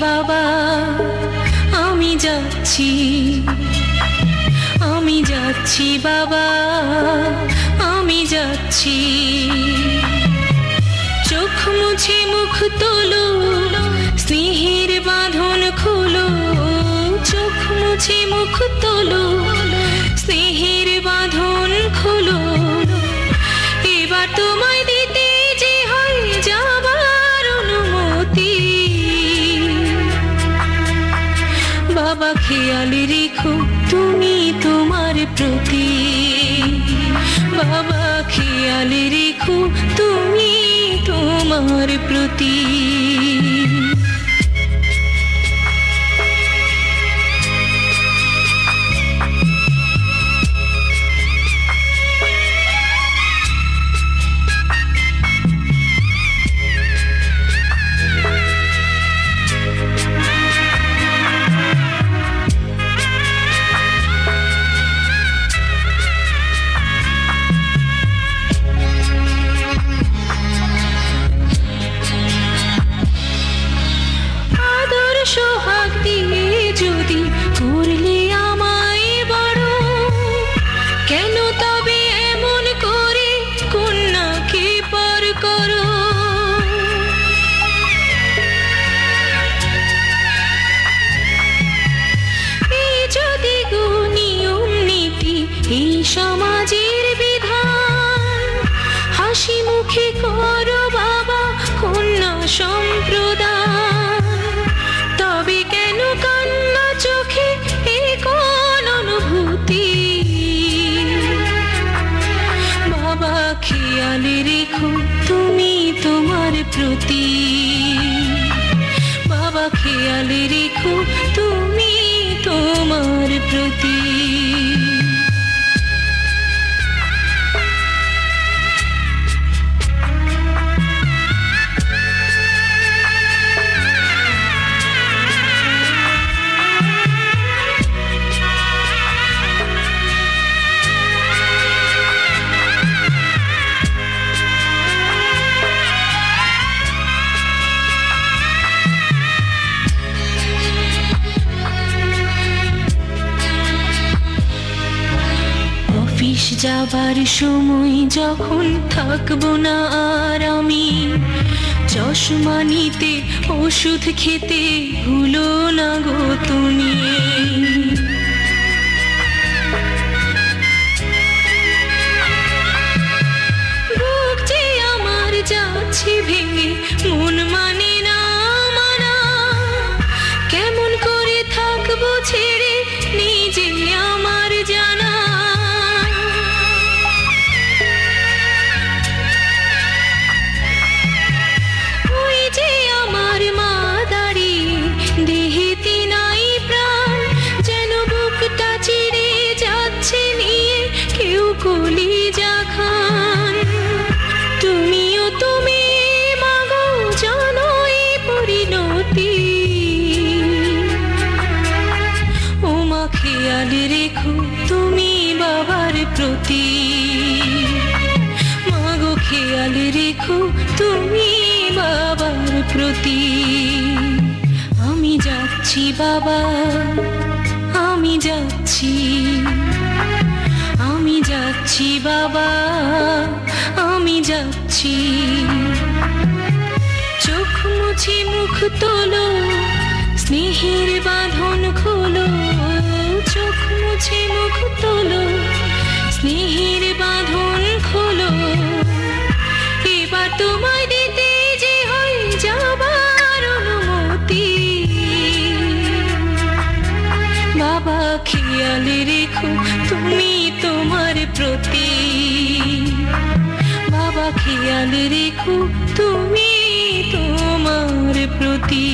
বাবা, আমি যাচ্ছি, আমি যাচ্ছি বাবা, আমি যাচ্ছি। চোখ মুছে মুখ তোলো, স্নেহের বাঁধন খোলো। চোখ মুছে মুখ তোলো, স্নেহের বাঁধন খোলো। এবার তোমায় দিতে যে হয় যাবার অনুমতি। বাবা খেয়াল রেখো তুমি তোমার প্রতি, বাবা খেয়াল রেখো তুমি তোমার প্রতি। সোহাগ দিয়ে যদি করলে আমায় বড়, কেন তবে এমন করে কন্যাকে পর করো? এই যদি গো নিয়ম নীতি, এই সমাজের বিধান, হাসি মুখে করো বাবা কন্যা সম্প্রদান। তবে কেন কান্না চোখে এ কোন অনুভূতি? বাবা খেয়াল রেখো তুমি তোমার প্রতি, বাবা খেয়াল রেখো তুমি তোমার প্রতি। অফিস যাবার সময় যখন থাকবো না আর আমি, চশমা নিতে ওষুধ খেতে ভুলো না গো তুমি। বুক যে আমার যাচ্ছে ভেঙে, মন মানে না মানা। কেমন করে থাকবো ছেড়ে নিজে আমার জানা। কলিজা খান তুমিও তুমি মাগো জানোই পরিণতি। ও মা খেয়াল রেখো তুমি বাবার প্রতি, মাগো খেয়াল রেখো তুমি বাবার প্রতি। আমি যাচ্ছি বাবা, আমি যাচ্ছি, আমি যাচ্ছি বাবা, আমি যাচ্ছি। চোখ মুছে মুখ তোলো, স্নেহের বাঁধন খোলো। চোখ মুছে মুখ তোলো, স্নেহের বাঁধন খোলো। এবার তোমায় দিতে যে হয় যাবার অনুমতি। বাবা খেয়াল রেখো তুমি তোমার প্রতি, বাবা খেয়াল রেখো তুমি তোমার প্রতি।